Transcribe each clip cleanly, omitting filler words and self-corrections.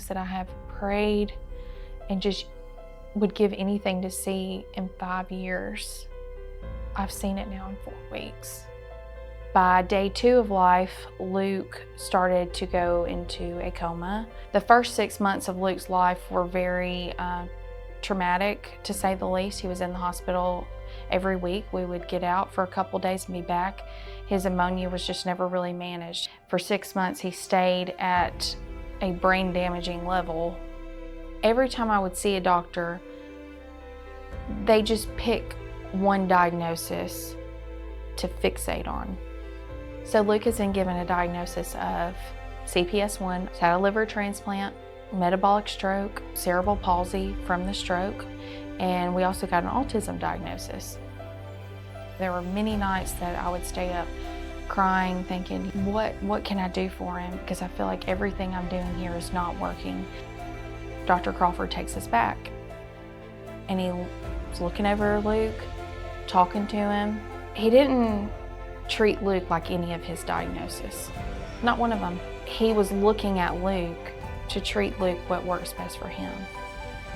things that I have prayed and just would give anything to see in 5 years, I've seen it now in 4 weeks. By day 2 of life, Luke started to go into a coma. The first 6 months of Luke's life were very traumatic, to say the least. He was in the hospital every week. We would get out for a couple days and be back. His pneumonia was just never really managed. For 6 months, he stayed at a brain damaging level. Every time I would see a doctor, they just pick one diagnosis to fixate on. So Luke has been given a diagnosis of CPS1, he's had a liver transplant, metabolic stroke, cerebral palsy from the stroke, and we also got an autism diagnosis. There were many nights that I would stay up crying, thinking, what can I do for him? Because I feel like everything I'm doing here is not working. Dr. Crawford takes us back, and he was looking over Luke, talking to him. He didn't treat Luke like any of his diagnosis, not one of them. He was looking at Luke to treat Luke what works best for him.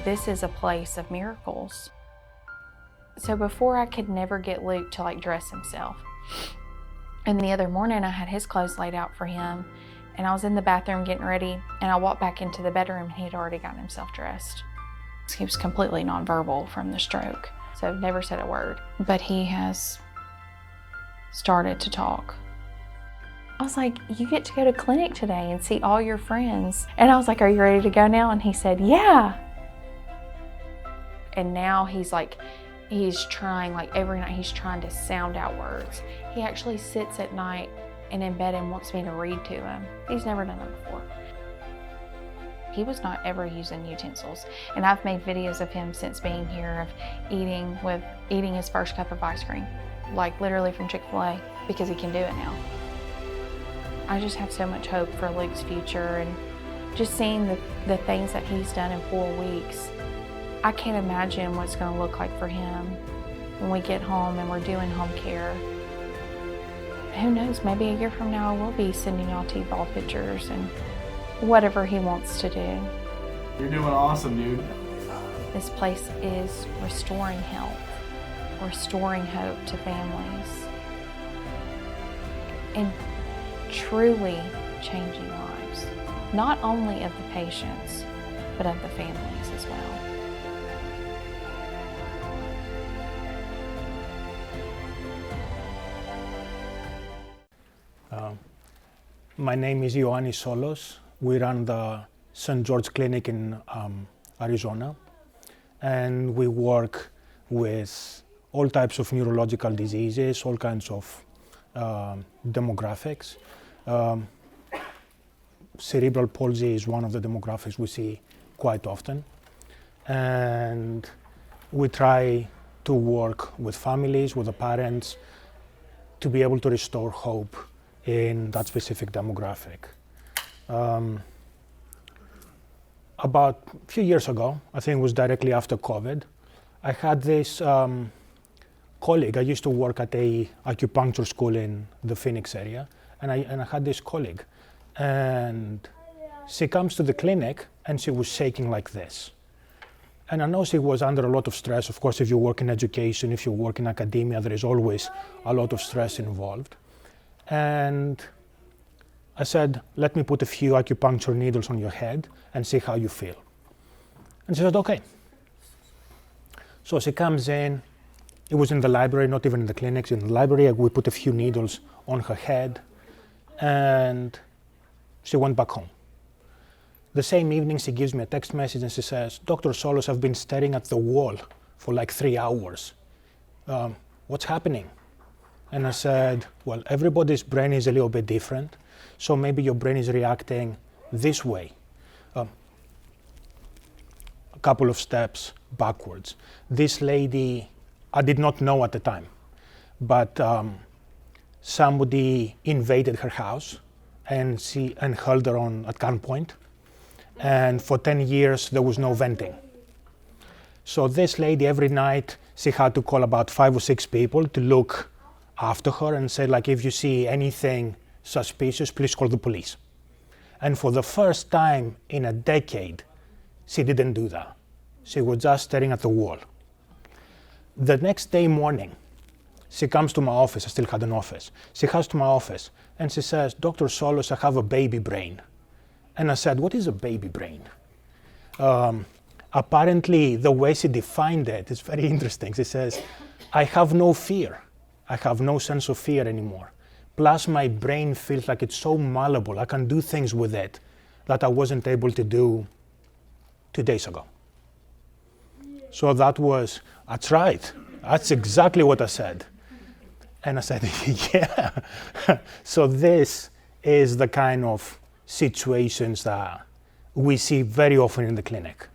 This is a place of miracles. So before, I could never get Luke to dress himself. And the other morning I had his clothes laid out for him, and I was in the bathroom getting ready, and I walked back into the bedroom and he had already gotten himself dressed. He was completely nonverbal from the stroke, so never said a word, but he has started to talk. I was like, you get to go to clinic today and see all your friends. And I was like, are you ready to go now? And he said, yeah. And now he's trying, every night he's trying to sound out words. He actually sits at night and in bed and wants me to read to him. He's never done that before. He was not ever using utensils. And I've made videos of him since being here of eating his first cup of ice cream, literally from Chick-fil-A, because he can do it now. I just have so much hope for Luke's future, and just seeing the things that he's done in 4 weeks. I can't imagine what it's going to look like for him when we get home and we're doing home care. Who knows, maybe a year from now I will be sending y'all T-ball pictures and whatever he wants to do. You're doing awesome, dude. This place is restoring health, restoring hope to families, and truly changing lives, not only of the patients, but of the families as well. My name is Ioannis. We run the St. George Clinic in Arizona, and we work with all types of neurological diseases, all kinds of demographics. Cerebral palsy is one of the demographics we see quite often, and we try to work with families, with the parents, to be able to restore hope in that specific demographic. About a few years ago, I think it was directly after COVID, I had this colleague. I used to work at a acupuncture school in the Phoenix area, and I had this colleague, and she comes to the clinic and she was shaking like this. And I know she was under a lot of stress. Of course, if you work in education, if you work in academia, there is always a lot of stress involved. And I said, let me put a few acupuncture needles on your head and see how you feel. And she said, okay. So she comes in. It was in the library, not even in the clinics, in the library. We put a few needles on her head, and she went back home. The same evening, she gives me a text message and she says, Dr. Solos, I've been staring at the wall for 3 hours. What's happening? And I said, well, everybody's brain is a little bit different, so maybe your brain is reacting this way. A couple of steps backwards. This lady, I did not know at the time, but somebody invaded her house and held her on at gunpoint. And for 10 years, there was no venting. So this lady, every night, she had to call about 5 or 6 people to look after her and say, if you see anything suspicious, please call the police. And for the first time in a decade, she didn't do that. She was just staring at the wall. The next day morning, she comes to my office. I still had an office. She comes to my office and she says, "Dr. Solos, I have a baby brain." And I said, "What is a baby brain?" Apparently, the way she defined it is very interesting. She says, "I have no fear. I have no sense of fear anymore. Plus, my brain feels like it's so malleable. I can do things with it that I wasn't able to do 2 days ago." So that's right. That's exactly what I said. And I said, yeah. So this is the kind of situations that we see very often in the clinic.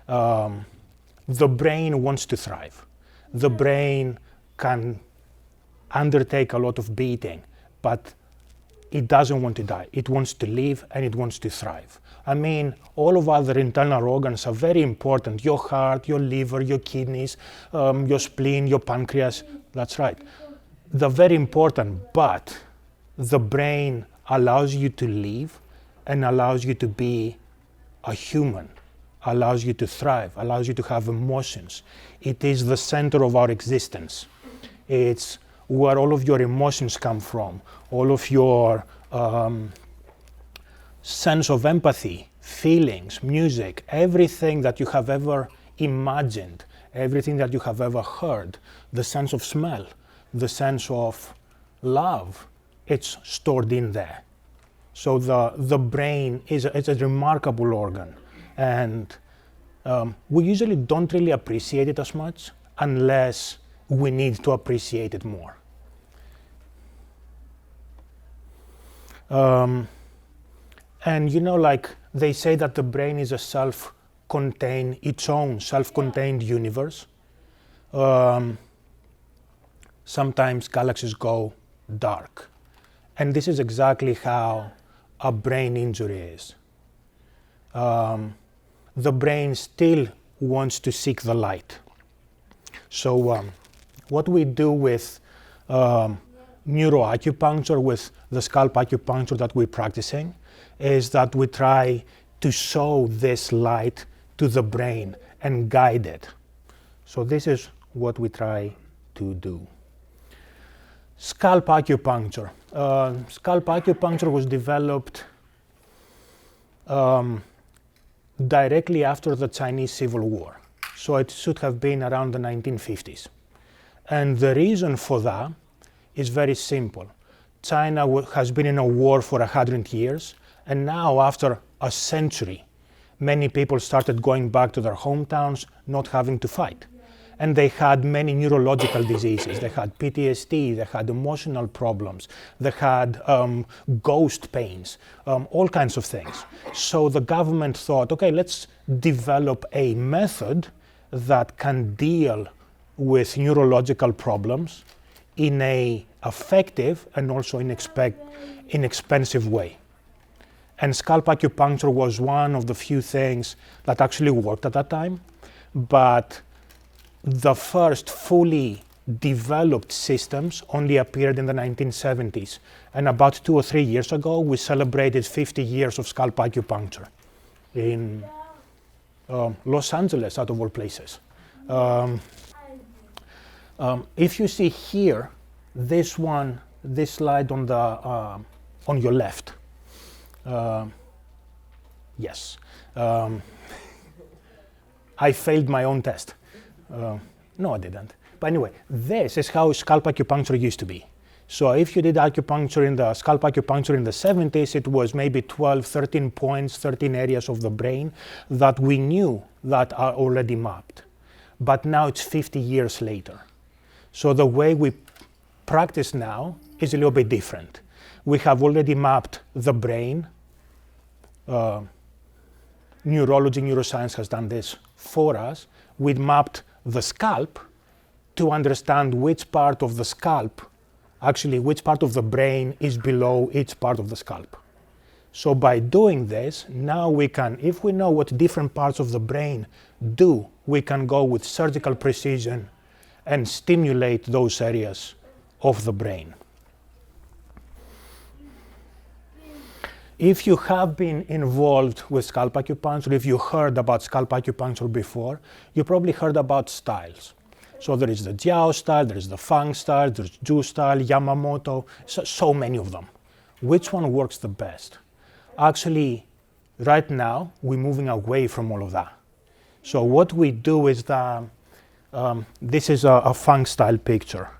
The brain wants to thrive. The brain can undertake a lot of beating, but it doesn't want to die. It wants to live and it wants to thrive. I mean, all of other internal organs are very important. Your heart, your liver, your kidneys, your spleen, your pancreas. That's right. They're very important, but the brain allows you to live and allows you to be a human, allows you to thrive, allows you to have emotions. It is the center of our existence. It's where all of your emotions come from, all of your sense of empathy, feelings, music, everything that you have ever imagined, everything that you have ever heard, the sense of smell, the sense of love, it's stored in there. So the brain is a remarkable organ, and we usually don't really appreciate it as much unless we need to appreciate it more. And you know, like they say that the brain is a its own self-contained universe. Sometimes galaxies go dark. And this is exactly how a brain injury is. The brain still wants to seek the light. So what we do with neuroacupuncture, with the scalp acupuncture that we're practicing, is that we try to show this light to the brain and guide it. So this is what we try to do. Scalp acupuncture. Scalp acupuncture was developed directly after the Chinese Civil War. So it should have been around the 1950s. And the reason for that is very simple. China has been in a war for 100 years, and now after a century, many people started going back to their hometowns, not having to fight. And they had many neurological diseases. They had PTSD, they had emotional problems, they had ghost pains, all kinds of things. So the government thought, okay, let's develop a method that can deal with neurological problems in a effective and also inexpensive way. And scalp acupuncture was one of the few things that actually worked at that time, but the first fully developed systems only appeared in the 1970s. And about 2 or 3 years ago, we celebrated 50 years of scalp acupuncture in Los Angeles, out of all places. If you see here, this slide on your left. Yes. I failed my own test. No, I didn't. But anyway, this is how scalp acupuncture used to be. So if you did scalp acupuncture in the 70s, it was maybe 12, 13 points, 13 areas of the brain that we knew that are already mapped. But now it's 50 years later. So the way we practice now is a little bit different. We have already mapped the brain. Neurology, neuroscience has done this for us. We mapped the scalp to understand which part of the scalp, actually which part of the brain is below each part of the scalp. So by doing this, now we can, if we know what different parts of the brain do, we can go with surgical precision and stimulate those areas of the brain. If you have been involved with scalp acupuncture, if you heard about scalp acupuncture before, you probably heard about styles. So there is the Jiao style, there is the Fang style, there's Ju style, Yamamoto, so many of them. Which one works the best? Actually, right now, we're moving away from all of that. So what we do is that, this is a Fang style picture.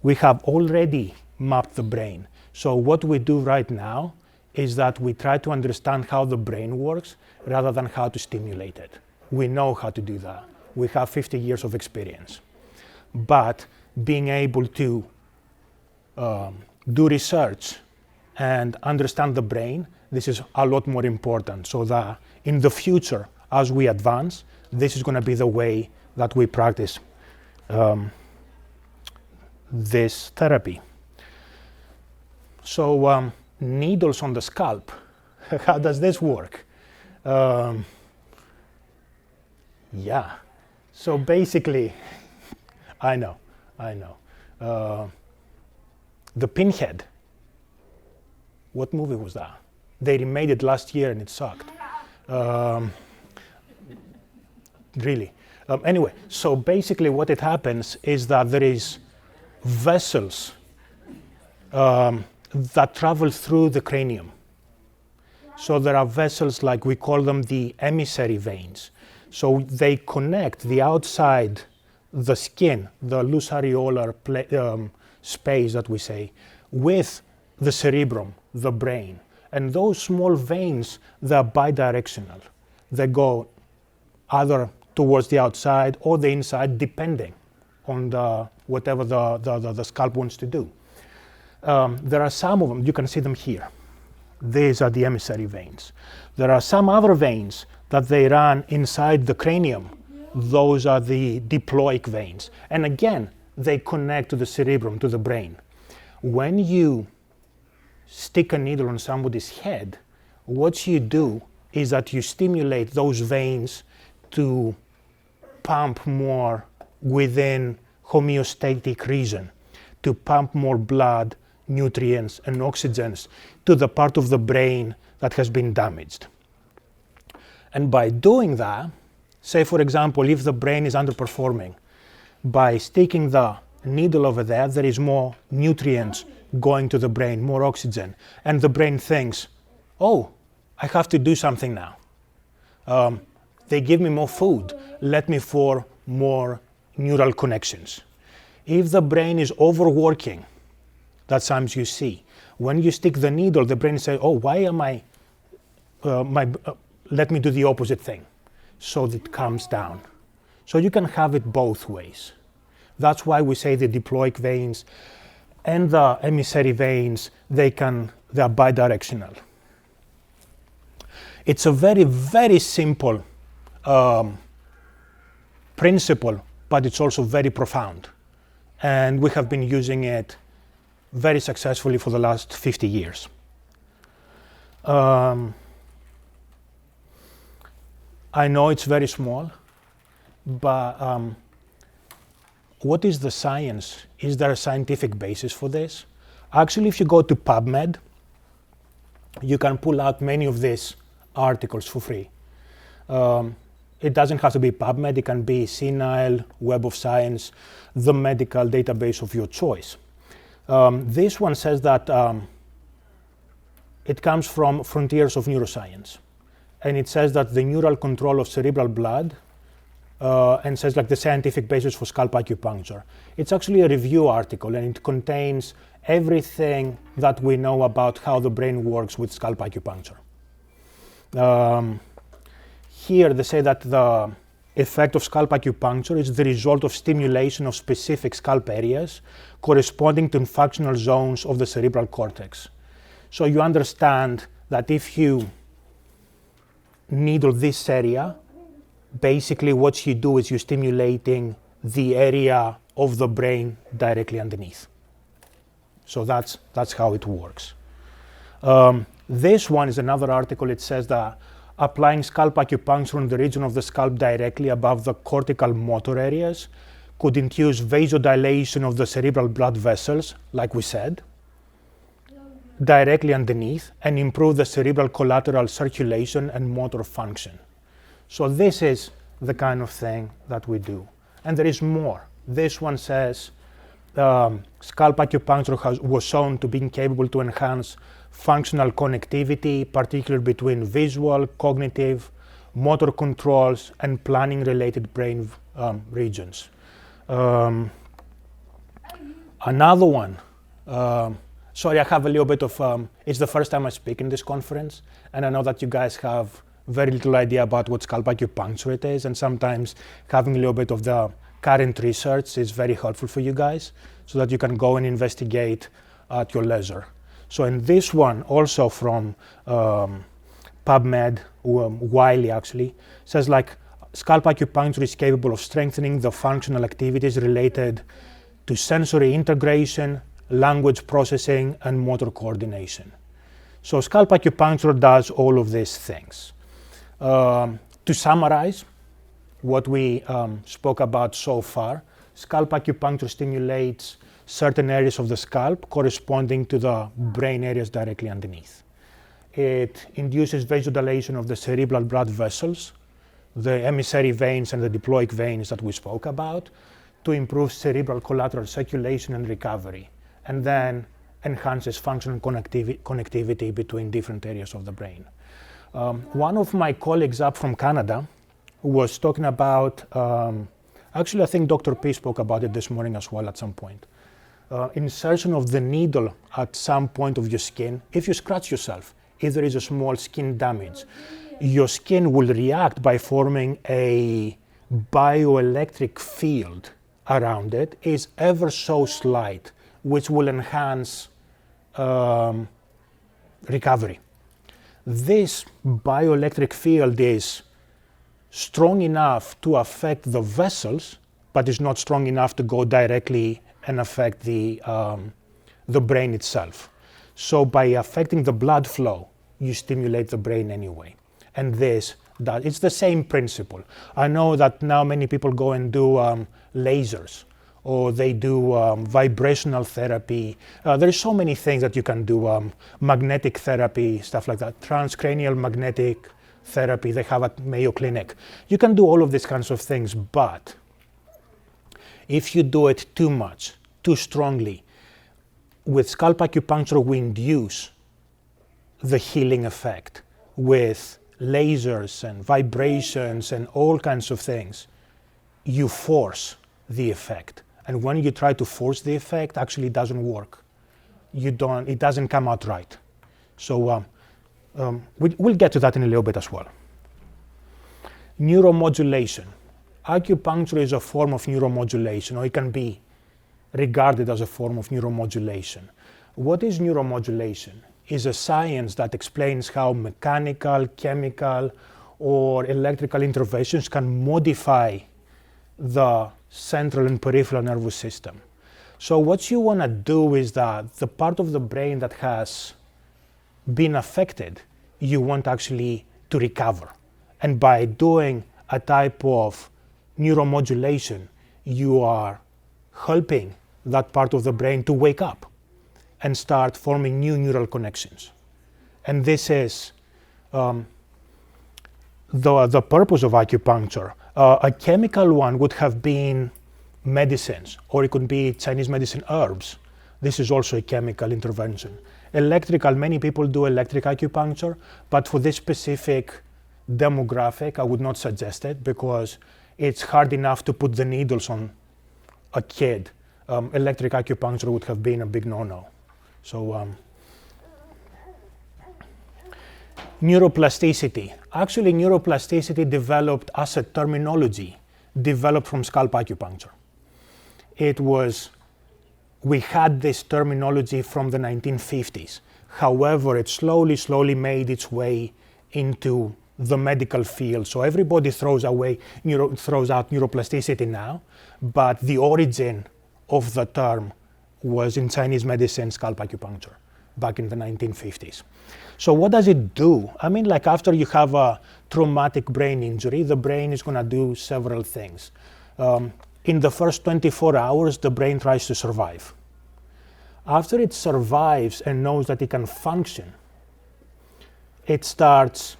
We have already mapped the brain. So what we do right now is that we try to understand how the brain works rather than how to stimulate it. We know how to do that. We have 50 years of experience. But being able to do research and understand the brain, this is a lot more important, so that in the future, as we advance, this is going to be the way that we practice this therapy. So needles on the scalp, how does this work? Yeah, so basically, I know. The Pinhead, what movie was that? They remade it last year and it sucked. Really. Anyway, so basically what it happens is that there is vessels that travel through the cranium. So there are vessels, like we call them the emissary veins. So they connect the outside, the skin, the loose areolar space that we say, with the cerebrum, the brain. And those small veins, they're bidirectional. They go either towards the outside or the inside, depending on whatever the scalp wants to do. There are some of them, you can see them here. These are the emissary veins. There are some other veins that they run inside the cranium. Those are the diploic veins. And again, they connect to the cerebrum, to the brain. When you stick a needle on somebody's head, what you do is that you stimulate those veins to pump more within homeostatic region, to pump more blood, nutrients, and oxygens to the part of the brain that has been damaged. And by doing that, say for example, if the brain is underperforming, by sticking the needle over there, there is more nutrients going to the brain, more oxygen, and the brain thinks, oh, I have to do something now. They give me more food, let me form more neural connections. If the brain is overworking, that's sometimes you see. When you stick the needle, the brain says, oh, why am I, let me do the opposite thing. So it calms down. So you can have it both ways. That's why we say the diploic veins and the emissary veins, they are bidirectional. It's a very, very simple principle, but it's also very profound. And we have been using it very successfully for the last 50 years. I know it's very small, but what is the science? Is there a scientific basis for this? Actually, if you go to PubMed, you can pull out many of these articles for free. It doesn't have to be PubMed, it can be Senile, Web of Science, the medical database of your choice. This one says that it comes from Frontiers of Neuroscience. And it says that the neural control of cerebral blood, and says like the scientific basis for scalp acupuncture. It's actually a review article, and it contains everything that we know about how the brain works with scalp acupuncture. Here they say that the effect of scalp acupuncture is the result of stimulation of specific scalp areas corresponding to functional zones of the cerebral cortex. So you understand that if you needle this area, basically what you do is you're stimulating the area of the brain directly underneath. So that's how it works. This one is another article. It says that applying scalp acupuncture on the region of the scalp directly above the cortical motor areas could induce vasodilation of the cerebral blood vessels, like we said. directly underneath and improve the cerebral collateral circulation and motor function. So this is the kind of thing that we do. And there is more. This one says scalp acupuncture was shown to be capable to enhance functional connectivity, particularly between visual, cognitive, motor controls, and planning-related brain regions. Another one, sorry, I have a little bit of, it's the first time I speak in this conference, and I know that you guys have very little idea about what scalp acupuncture it is, and sometimes having a little bit of the current research is very helpful for you guys, so that you can go and investigate at your leisure. So in this one, also from PubMed, Wiley actually, says like scalp acupuncture is capable of strengthening the functional activities related to sensory integration, language processing, and motor coordination. So scalp acupuncture does all of these things. To summarize what we spoke about so far, scalp acupuncture stimulates certain areas of the scalp corresponding to the brain areas directly underneath. It induces vasodilation of the cerebral blood vessels, the emissary veins and the diploic veins that we spoke about, to improve cerebral collateral circulation and recovery, and then enhances functional connectivity between different areas of the brain. One of my colleagues up from Canada was talking about, actually I think Dr. P spoke about it this morning as well at some point, insertion of the needle at some point of your skin. If you scratch yourself, if there is a small skin damage, your skin will react by forming a bioelectric field around it, is ever so slight, which will enhance recovery. This bioelectric field is strong enough to affect the vessels, but is not strong enough to go directly and affect the brain itself. So by affecting the blood flow, you stimulate the brain anyway. And it's the same principle. I know that now many people go and do lasers, or they do vibrational therapy. There's so many things that you can do, magnetic therapy, stuff like that, transcranial magnetic therapy they have at Mayo Clinic. You can do all of these kinds of things, but if you do it too much, too strongly, with scalp acupuncture we induce the healing effect with lasers and vibrations and all kinds of things. You force the effect. And when you try to force the effect, actually it doesn't work. It doesn't come out right. So we'll get to that in a little bit as well. Neuromodulation. Acupuncture is a form of neuromodulation, or it can be regarded as a form of neuromodulation. What is neuromodulation? Is a science that explains how mechanical, chemical, or electrical interventions can modify the central and peripheral nervous system. So what you want to do is that the part of the brain that has been affected, you want actually to recover. And by doing a type of neuromodulation, you are helping that part of the brain to wake up and start forming new neural connections. And this is the purpose of acupuncture. A chemical one would have been medicines, or it could be Chinese medicine herbs. This is also a chemical intervention. Electrical, many people do electric acupuncture, but for this specific demographic, I would not suggest it because it's hard enough to put the needles on a kid. Electric acupuncture would have been a big no-no. So, neuroplasticity. Actually, neuroplasticity developed as a terminology, developed from scalp acupuncture. We had this terminology from the 1950s. However, it slowly made its way into the medical field. So everybody throws out neuroplasticity now, but the origin of the term was in Chinese medicine, scalp acupuncture, back in the 1950s. So what does it do? I mean, like after you have a traumatic brain injury, the brain is going to do several things. In the first 24 hours, the brain tries to survive. After it survives and knows that it can function, it starts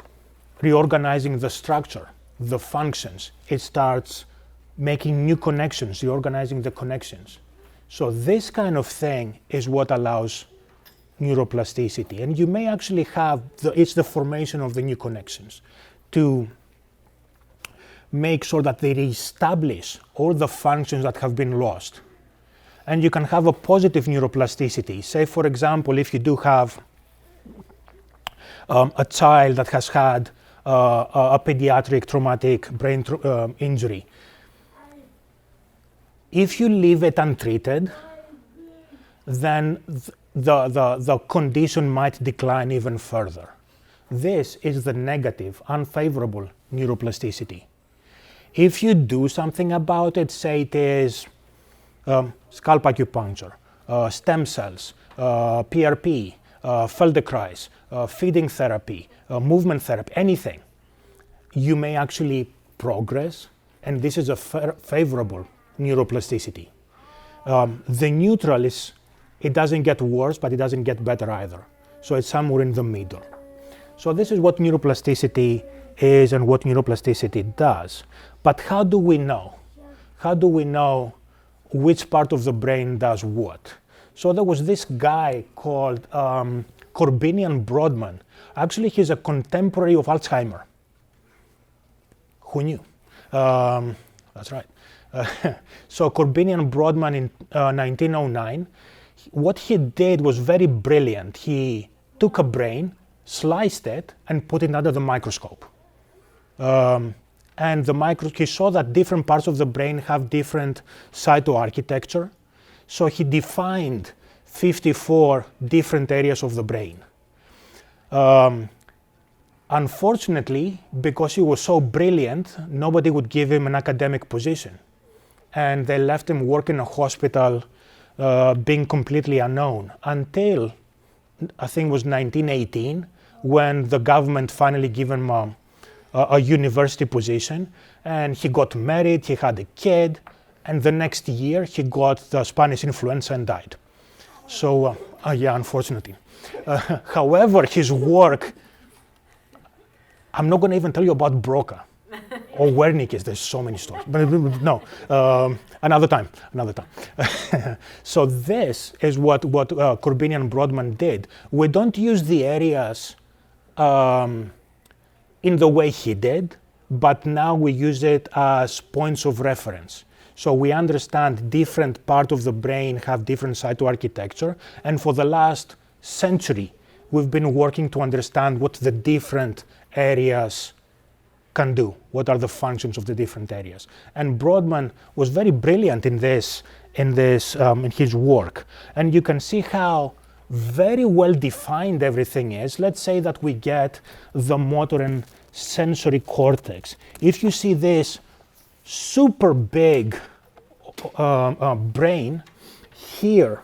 reorganizing the structure, the functions. It starts making new connections, reorganizing the connections. So this kind of thing is what allows neuroplasticity. And you may actually have, it's the formation of the new connections to make sure that they reestablish all the functions that have been lost. And you can have a positive neuroplasticity. Say, for example, if you do have a child that has had a pediatric traumatic brain injury, if you leave it untreated, then the condition might decline even further. This is the negative, unfavorable neuroplasticity. If you do something about it, say it is scalp acupuncture, stem cells, PRP, Feldenkrais, feeding therapy, movement therapy, anything, you may actually progress, and this is a favorable neuroplasticity. The neutral is, it doesn't get worse, but it doesn't get better either. So it's somewhere in the middle. So this is what neuroplasticity is and what neuroplasticity does. But how do we know? How do we know which part of the brain does what? So there was this guy called Corbinian Brodmann. Actually, he's a contemporary of Alzheimer. Who knew? That's right. So Corbinian Brodmann in 1909, what he did was very brilliant. He took a brain, sliced it, and put it under the microscope. And he saw that different parts of the brain have different cytoarchitecture. So he defined 54 different areas of the brain. Unfortunately, because he was so brilliant, nobody would give him an academic position. And they left him work in a hospital, being completely unknown, until I think it was 1918, when the government finally gave him a university position, and he got married, he had a kid, and the next year he got the Spanish influenza and died. So, yeah, unfortunately. However, his work, I'm not going to even tell you about Broca or Wernicke's, there's so many stories, but no, another time. So this is what Corbinian Brodmann did. We don't use the areas in the way he did, but now we use it as points of reference. So we understand different parts of the brain have different cytoarchitecture, and for the last century, we've been working to understand what the different areas can do, what are the functions of the different areas. And Brodmann was very brilliant in his work. And you can see how very well defined everything is. Let's say that we get the motor and sensory cortex. If you see this super big brain, here,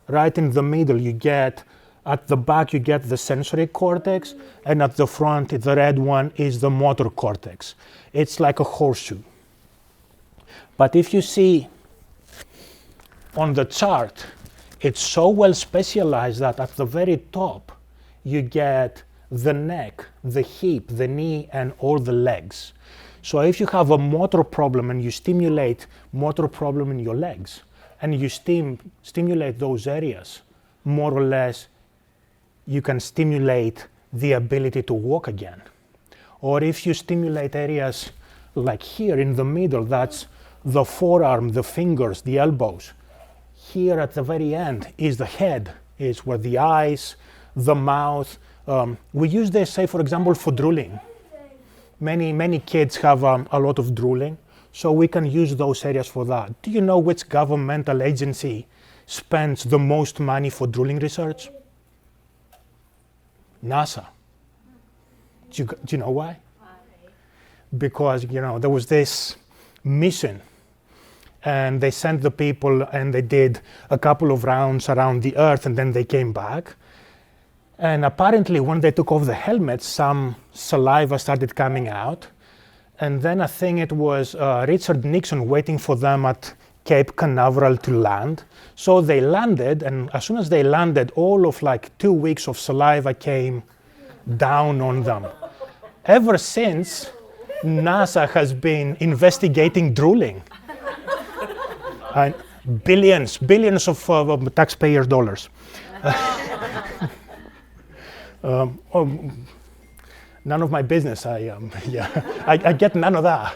right in the middle, you get, at the back you get the sensory cortex, and at the front, the red one is the motor cortex. It's like a horseshoe. But if you see on the chart, it's so well specialized that at the very top, you get the neck, the hip, the knee, and all the legs. So if you have a motor problem and you stimulate motor problem in your legs, and you stimulate those areas, more or less, you can stimulate the ability to walk again. Or if you stimulate areas like here in the middle, that's the forearm, the fingers, the elbows. Here at the very end is the head, is where the eyes, the mouth. We use this, say, for example, for drooling. Many kids have a lot of drooling, so we can use those areas for that. Do you know which governmental agency spends the most money for drooling research? NASA. Do you know why? Because, there was this mission, and they sent the people and they did a couple of rounds around the Earth, and then they came back. And apparently when they took off the helmets, some saliva started coming out. And then I think it was Richard Nixon waiting for them at Cape Canaveral to land. So they landed, and as soon as they landed, all of like 2 weeks of saliva came down on them. Ever since, NASA has been investigating drooling. And billions of taxpayer dollars. None of my business. I get none of that.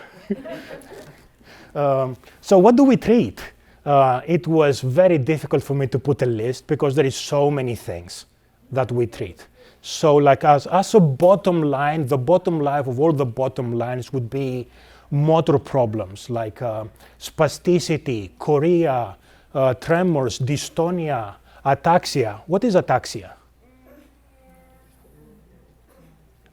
So what do we treat? It was very difficult for me to put a list because there is so many things that we treat. So like as a bottom line, the bottom line of all the bottom lines would be motor problems like spasticity, chorea, tremors, dystonia, ataxia. What is ataxia?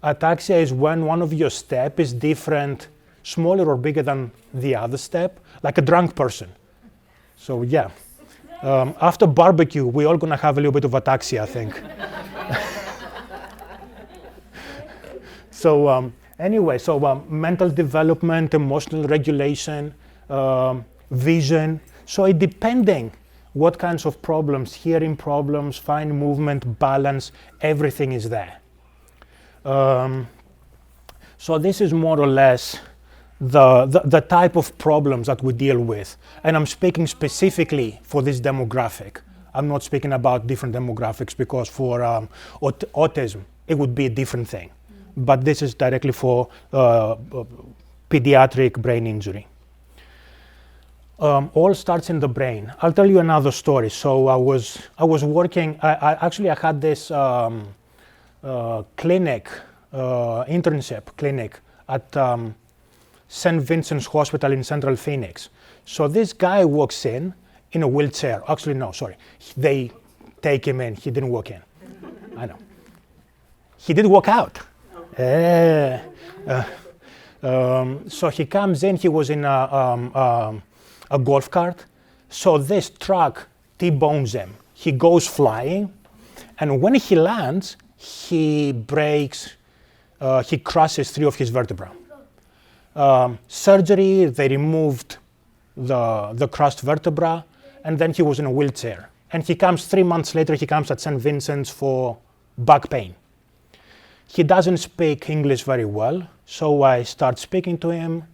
Ataxia is when one of your steps is different, smaller or bigger than the other step, like a drunk person. So yeah, after barbecue, we're all gonna have a little bit of ataxia, I think. So anyway, mental development, emotional regulation, vision. So it depending what kinds of problems, hearing problems, fine movement, balance, everything is there. So this is more or less the type of problems that we deal with. And I'm speaking specifically for this demographic. I'm not speaking about different demographics because for autism, it would be a different thing. But this is directly for pediatric brain injury. All starts in the brain. I'll tell you another story. So I was working, I had this clinic, internship clinic at St. Vincent's Hospital in Central Phoenix. So this guy walks in a wheelchair. Actually, no, sorry. They take him in. He didn't walk in. I know. He did walk out. So he comes in. He was in a golf cart. So this truck T-bones him. He goes flying. And when he lands, he breaks, he crushes 3 of his vertebrae. Surgery, they removed the crushed vertebra, and then he was in a wheelchair. And he comes 3 months later, he comes at St. Vincent's for back pain. He doesn't speak English very well, so I start speaking to him,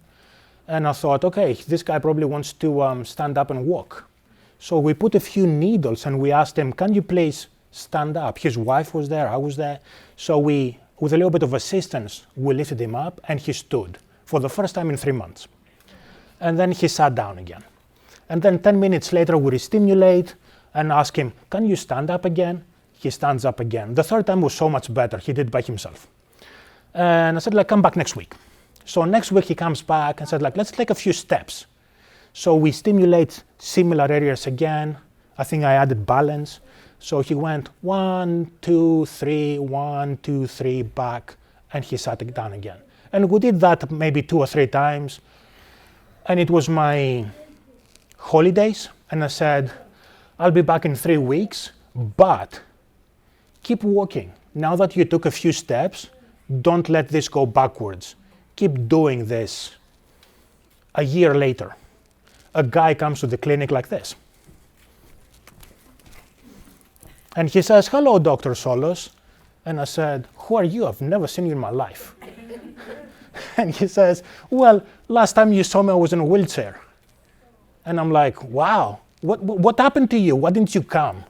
and I thought, okay, this guy probably wants to stand up and walk. So we put a few needles, and we asked him, can you please stand up? His wife was there, I was there. So we, with a little bit of assistance, we lifted him up and he stood for the first time in 3 months. And then he sat down again. And then 10 minutes later, we re-stimulate and ask him, can you stand up again? He stands up again. The third time was so much better. He did it by himself. And I said, like, come back next week. So next week he comes back and said, like, let's take a few steps. So we stimulate similar areas again. I think I added balance. So he went 1, 2, 3, 1, 2, 3, back, and he sat it down again. And we did that maybe 2 or 3 times. And it was my holidays. And I said, I'll be back in 3 weeks, but keep walking. Now that you took a few steps, don't let this go backwards. Keep doing this. A year later, a guy comes to the clinic like this. And he says, hello, Dr. Solos. And I said, who are you? I've never seen you in my life. And he says, well, last time you saw me, I was in a wheelchair. And I'm like, wow, what happened to you? Why didn't you come?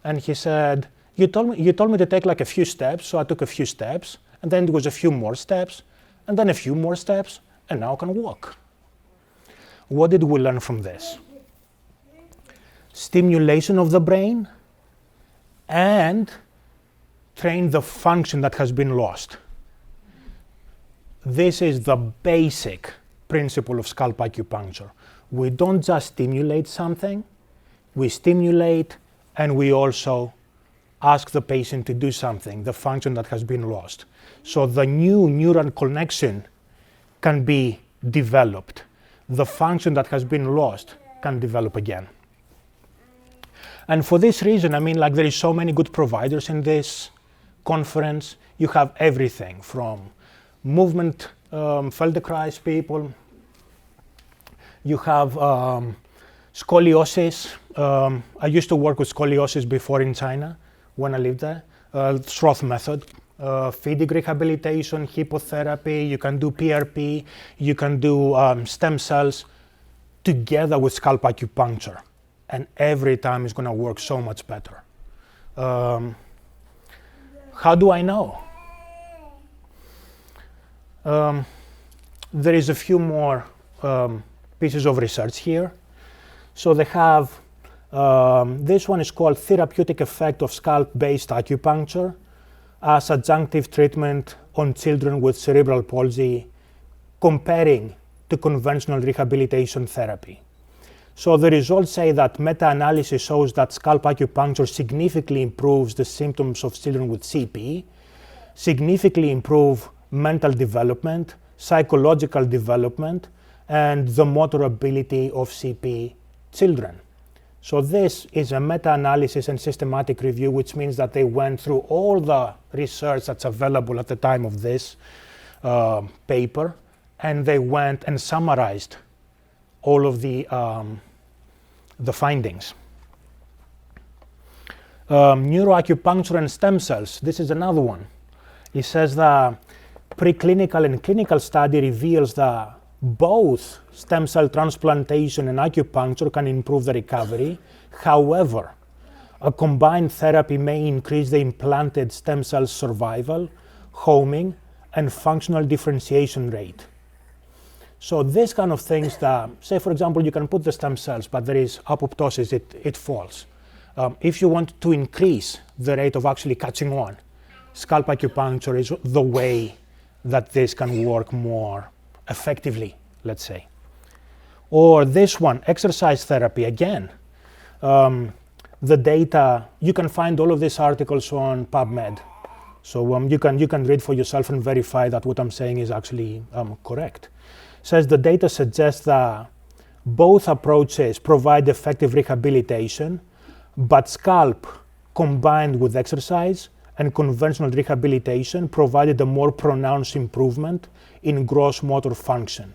And he said, you told me to take like a few steps. So I took a few steps. And then there was a few more steps. And then a few more steps. And now I can walk. What did we learn from this? Stimulation of the brain and train the function that has been lost. This is the basic principle of scalp acupuncture. We don't just stimulate something, we stimulate and we also ask the patient to do something, the function that has been lost. So the new neural connection can be developed. The function that has been lost can develop again. And for this reason, I mean, like there is so many good providers in this conference. You have everything from movement, Feldenkrais people. You have Scoliosis. I used to work with scoliosis before in China when I lived there. Schroth method. Feeding rehabilitation, hippotherapy, you can do PRP, you can do stem cells together with scalp acupuncture. And every time it's going to work so much better. How do I know? There is a few more pieces of research here. So they have, this one is called Therapeutic Effect of Scalp-Based Acupuncture as Adjunctive Treatment on Children with Cerebral Palsy, comparing to conventional rehabilitation therapy. So the results say that meta-analysis shows that scalp acupuncture significantly improves the symptoms of children with CP, significantly improve mental development, psychological development, and the motor ability of CP children. So this is a meta-analysis and systematic review, which means that they went through all the research that's available at the time of this paper, and they went and summarized all of the findings. Neuroacupuncture and stem cells, this is another one. It says the preclinical and clinical study reveals that both stem cell transplantation and acupuncture can improve the recovery. However, a combined therapy may increase the implanted stem cell survival, homing, and functional differentiation rate. So this kind of things that, say for example, you can put the stem cells, but there is apoptosis, it falls. If you want to increase the rate of actually catching on, scalp acupuncture is the way that this can work more effectively, let's say. Or this one, exercise therapy, again. The data, you can find all of these articles on PubMed. So you can read for yourself and verify that what I'm saying is actually correct. Says the data suggests that both approaches provide effective rehabilitation, but scalp combined with exercise and conventional rehabilitation provided a more pronounced improvement in gross motor function.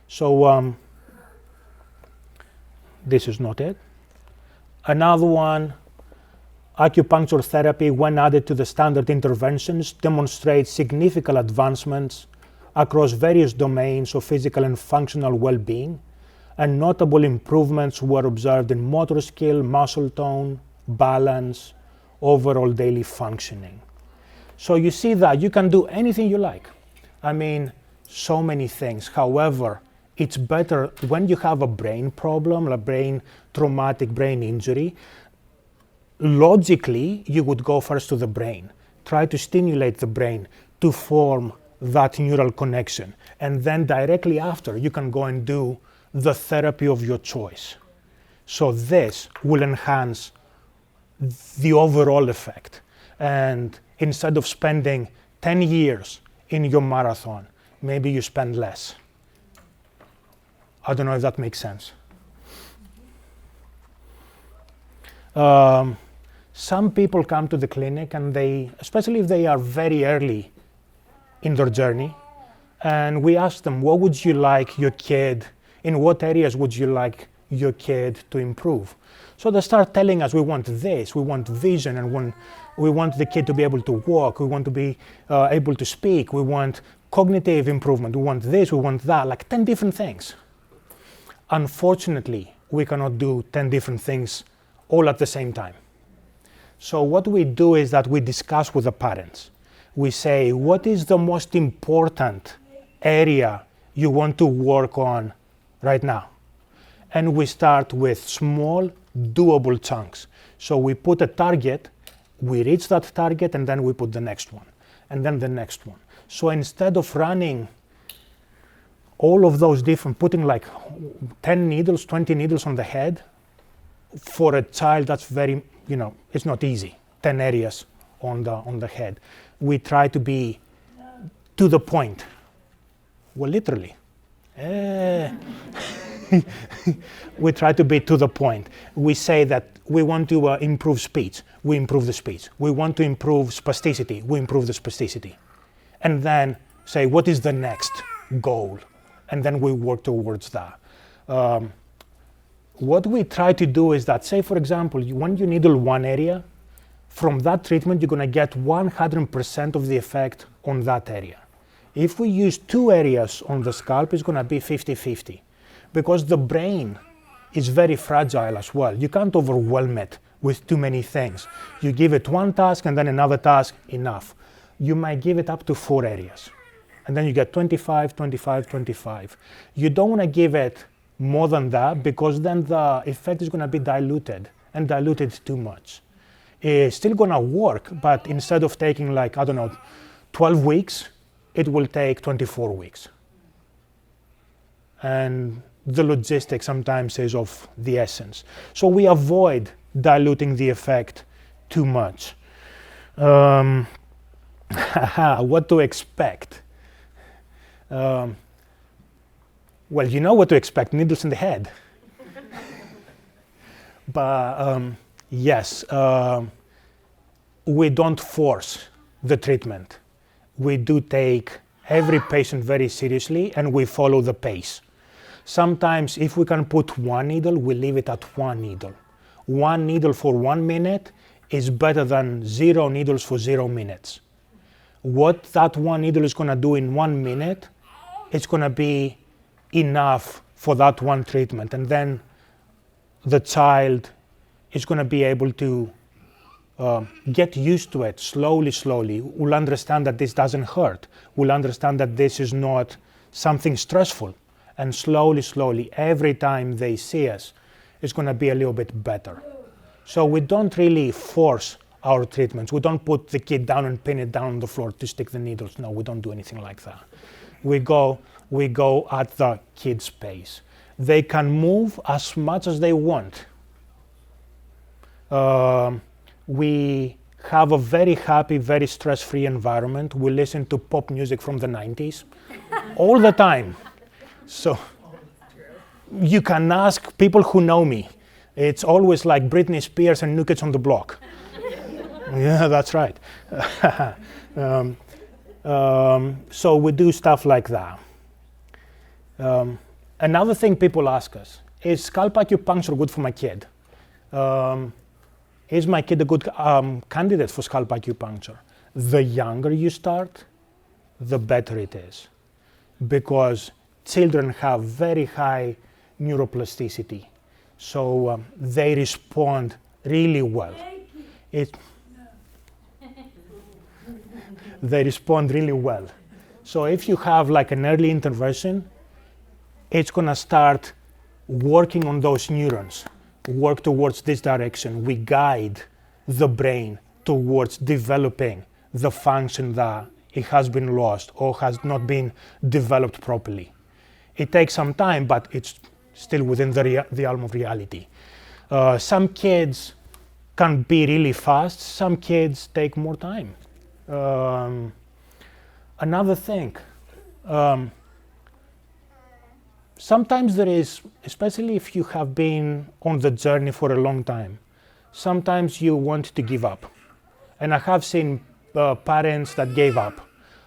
So this is not it. Another one, acupuncture therapy, when added to the standard interventions, demonstrates significant advancements across various domains of physical and functional well-being, and notable improvements were observed in motor skill, muscle tone, balance, overall daily functioning. So you see that you can do anything you like. I mean, so many things. However, it's better when you have a brain problem, a traumatic brain injury, logically, you would go first to the brain, try to stimulate the brain to form that neural connection. And then directly after, you can go and do the therapy of your choice. So this will enhance the overall effect. And instead of spending 10 years in your marathon, maybe you spend less. I don't know if that makes sense. Some people come to the clinic and they, especially if they are very early in their journey, and we ask them, what would you like your kid, in what areas would you like your kid to improve? So they start telling us, we want this, we want vision, and we want the kid to be able to walk, we want to be able to speak, we want cognitive improvement, we want this, we want that, like 10 different things. Unfortunately, we cannot do 10 different things all at the same time. So what we do is that we discuss with the parents. We say, what is the most important area you want to work on right now? And we start with small, doable chunks. So we put a target, we reach that target, and then we put the next one, and then the next one. So instead of running all of those different, putting like 10 needles, 20 needles on the head, for a child that's very, it's not easy, 10 areas on the head. We try to be to the point. Well, literally. We try to be to the point. We say that we want to improve speech, we improve the speech. We want to improve spasticity, we improve the spasticity. And then say, what is the next goal? And then we work towards that. what we try to do is that, say for example, when you needle one area, from that treatment you're going to get 100% of the effect on that area. If we use two areas on the scalp, it's going to be 50-50, because the brain is very fragile as well. You can't overwhelm it with too many things. You give it one task and then another task, enough. You might give it up to 4 areas, and then you get 25, 25, 25. You don't want to give it more than that, because then the effect is going to be diluted, and diluted too much. It's still going to work, but instead of taking, like, I don't know, 12 weeks, it will take 24 weeks. And the logistics sometimes is of the essence. So we avoid diluting the effect too much. What to expect? Well, you know what to expect, needles in the head. But yes, we don't force the treatment. We do take every patient very seriously, and we follow the pace. Sometimes if we can put one needle, we leave it at one needle. One needle for 1 minute is better than 0 needles for 0 minutes. What that one needle is going to do in 1 minute, it's going to be enough for that one treatment. And then the child is going to be able to get used to it slowly. We'll understand that this doesn't hurt. We'll understand that this is not something stressful. And slowly, every time they see us, it's going to be a little bit better. So we don't really force our treatments. We don't put the kid down and pin it down on the floor to stick the needles. No, we don't do anything like that. We go at the kid's pace. They can move as much as they want. We have a very happy, very stress-free environment. We listen to pop music from the 90s all the time. So you can ask people who know me. It's always like Britney Spears and New Kids on the Block. Yeah, that's right. So we do stuff like that. Another thing people ask us, is scalp acupuncture good for my kid? Is my kid a good candidate for scalp acupuncture? The younger you start, the better it is, because children have very high neuroplasticity, so they respond really well. They respond really well. So if you have like an early intervention, it's going to start working on those neurons, work towards this direction. We guide the brain towards developing the function that it has been lost or has not been developed properly. It takes some time, but it's still within the realm of reality. Some kids can be really fast, some kids take more time. Another thing, sometimes there is, especially if you have been on the journey for a long time, sometimes you want to give up. And I have seen parents that gave up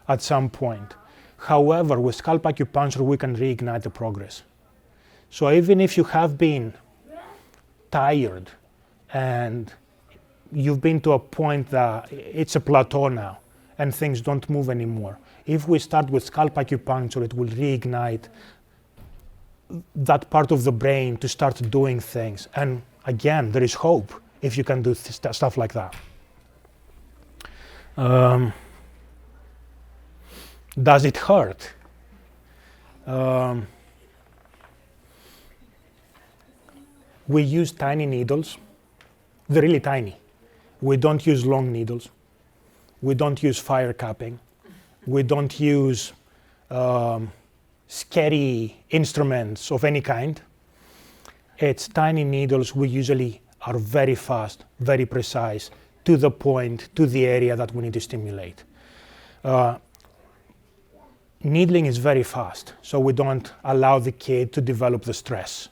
at some point. However, with scalp acupuncture, we can reignite the progress. So even if you have been tired and you've been to a point that it's a plateau now and things don't move anymore, if we start with scalp acupuncture, it will reignite that part of the brain to start doing things. And again, there is hope if you can do stuff like that. Does it hurt? We use tiny needles. They're really tiny. We don't use long needles. We don't use fire cupping. We don't use scary instruments of any kind. It's tiny needles. We usually are very fast, very precise, to the point, to the area that we need to stimulate. Needling is very fast, so we don't allow the kid to develop the stress.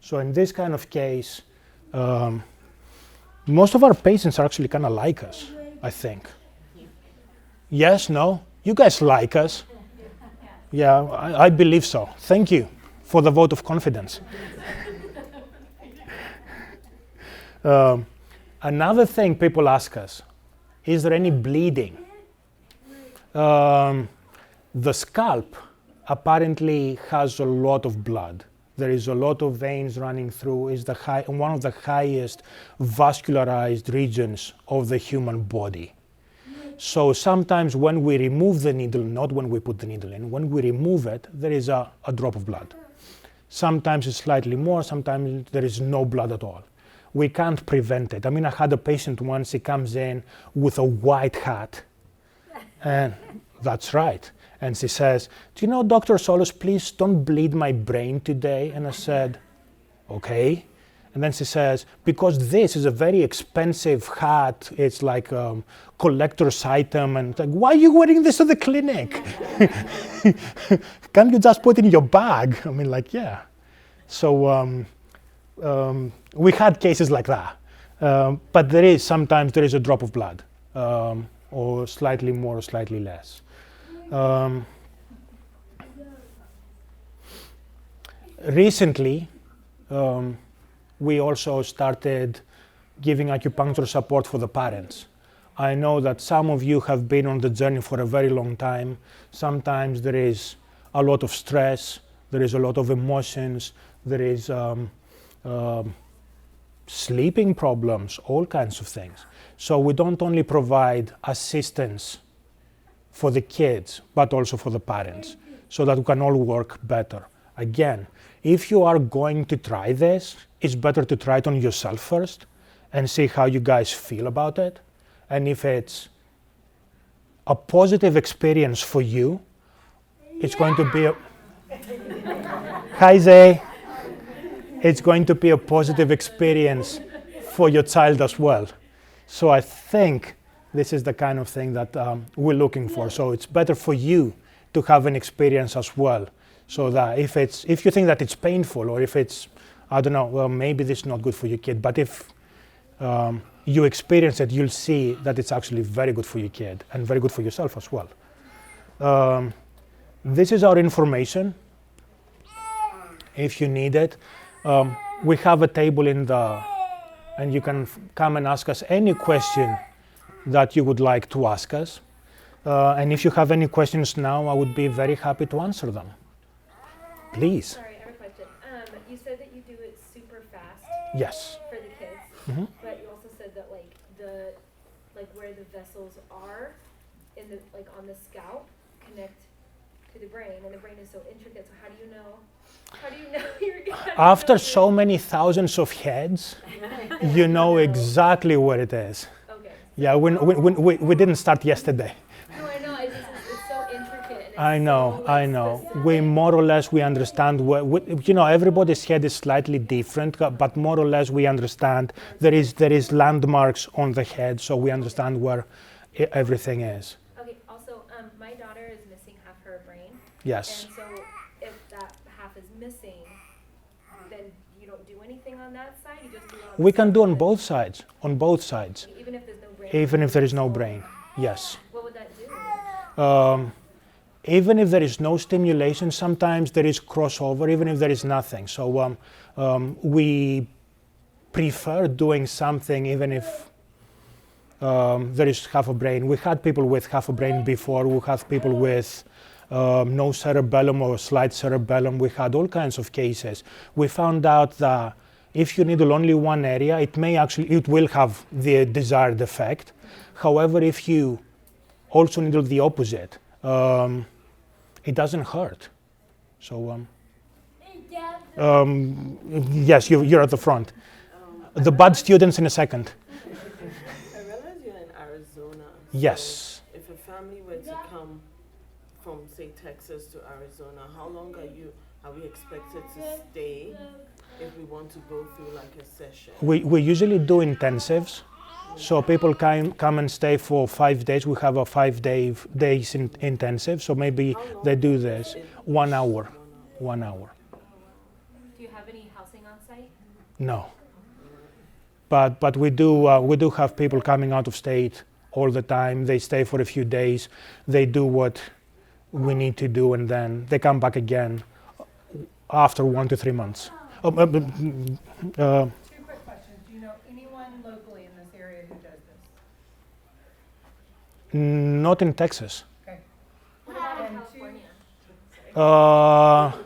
So in this kind of case, most of our patients are actually kind of like us, I think. Yes, no? You guys like us? Yeah, I believe so. Thank you for the vote of confidence. Another thing people ask us, is there any bleeding? The scalp apparently has a lot of blood. There is a lot of veins running through. It's one of the highest vascularized regions of the human body. So sometimes when we remove the needle, not when we put the needle in, when we remove it, there is a drop of blood. Sometimes it's slightly more, sometimes there is no blood at all. We can't prevent it. I mean, I had a patient once, he comes in with a white hat, and that's right. And she says, do you know, Dr. Solos, please don't bleed my brain today. And I said, okay. And then she says, because this is a very expensive hat, it's like a collector's item. And like, why are you wearing this to the clinic? Can't you just put it in your bag? I mean, like, yeah. So we had cases like that. But sometimes there is a drop of blood, or slightly more or slightly less. Recently, we also started giving acupuncture support for the parents. I know that some of you have been on the journey for a very long time. Sometimes there is a lot of stress, there is a lot of emotions, there is sleeping problems, all kinds of things. So we don't only provide assistance for the kids, but also for the parents, so that we can all work better. Again, if you are going to try this, it's better to try it on yourself first and see how you guys feel about it. And if it's a positive experience for you, it's going to be Hi, Zay. It's going to be a positive experience for your child as well. So I think this is the kind of thing that we're looking for. So it's better for you to have an experience as well. So that if you think that it's painful, or if it's, I don't know, well, maybe this is not good for your kid, but if you experience it, you'll see that it's actually very good for your kid and very good for yourself as well. This is our information, if you need it. We have a table and you can come and ask us any question that you would like to ask us. And if you have any questions now, I would be very happy to answer them. Please. Sorry, I have a question. You said that you do it super fast. Yes. For the kids. Mm-hmm. But you also said that like where the vessels are on the scalp connect to the brain, and the brain is so intricate. So how do you know you're good? After so many thousands of heads, you know exactly where it is. Okay. Yeah, we didn't start yesterday. No, I know. It's so intricate. And it's I know. We more or less we understand everybody's head is slightly different, but more or less we understand there is landmarks on the head, so we understand where everything is. Okay. Also, my daughter is missing half her brain. Yes. And so if that half is missing, then you don't do anything on that side. You just do it on. We can do on both sides. On both sides. Even if there's no brain. Even if there is no brain. Yes. What would that do? Even if there is no stimulation, sometimes there is crossover, even if there is nothing. So we prefer doing something even if there is half a brain. We had people with half a brain before. We have people with no cerebellum or slight cerebellum. We had all kinds of cases. We found out that if you needle only one area, it will have the desired effect. However, if you also needle the opposite, it doesn't hurt. So yes, you're at the front. The bad students in a second. I realize you're in Arizona. Yes. So if a family were to come from, say, Texas to Arizona, how long are we expected to stay if we want to go through like a session? We usually do intensives. So people come and stay for 5 days. We have a 5 days intensive. So maybe they do this 1 hour. 1 hour. Do you have any housing on site? No. But we do have people coming out of state all the time. They stay for a few days. They do what we need to do, and then they come back again after 1 to 3 months. Two quick questions. Do you know anyone Not in Texas. Okay. What about in And California?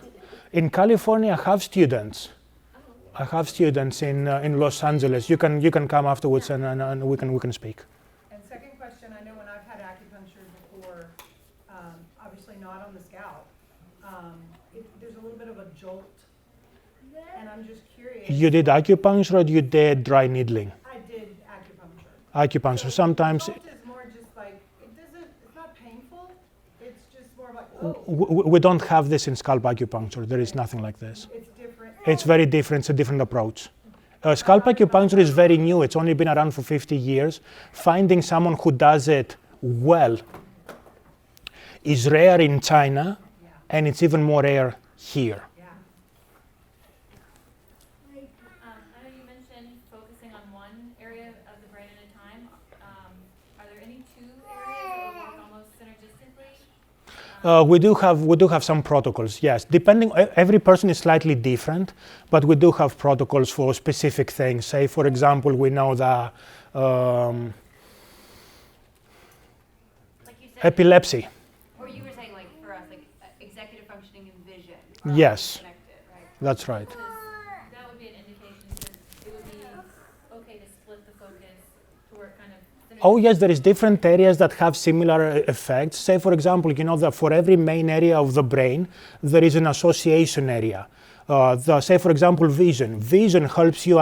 In California, I have students. Oh. I have students in Los Angeles. You can come afterwards and we can speak. And second question, I know when I've had acupuncture before, obviously not on the scalp, there's a little bit of a jolt. And I'm just curious. You did acupuncture or you did dry needling? I did acupuncture. Acupuncture. Sometimes Jolt is more just like, it's not painful. It's just more like, oh, we don't have this in scalp acupuncture. There is nothing like this. it's different. It's very different. It's a different approach. Scalp acupuncture is very new. It's only been around for 50 years. Finding someone who does it well is rare in China, Yeah. and it's even more rare here. Yeah. I know you mentioned focusing on one area of the brain at a time. Are there any two areas that would work almost synergistically? We do have some protocols, yes. Depending, every person is slightly different, but we do have protocols for specific things. Say, for example, we know that Like you said, epilepsy, or you were saying like for us, like executive functioning and vision. Yes. Connected, right? that's right. That would be an indication that it would be okay to split the focus to work kind of. Oh yes, there is different areas that have similar effects. Say, for example, you know that for every main area of the brain, there is an association area. Say, for example, vision. Vision helps you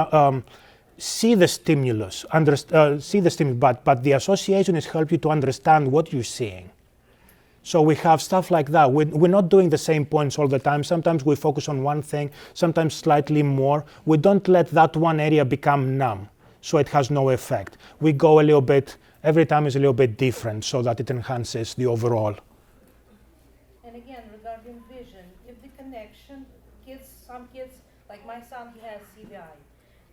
see the stimulus, but the association is help you to understand what you're seeing. So we have stuff like that. We're not doing the same points all the time. Sometimes we focus on one thing, sometimes slightly more. We don't let that one area become numb, so it has no effect. We go a little bit, every time is a little bit different so that it enhances the overall. And again, regarding vision, if the connection, some kids, like my son, he has CVI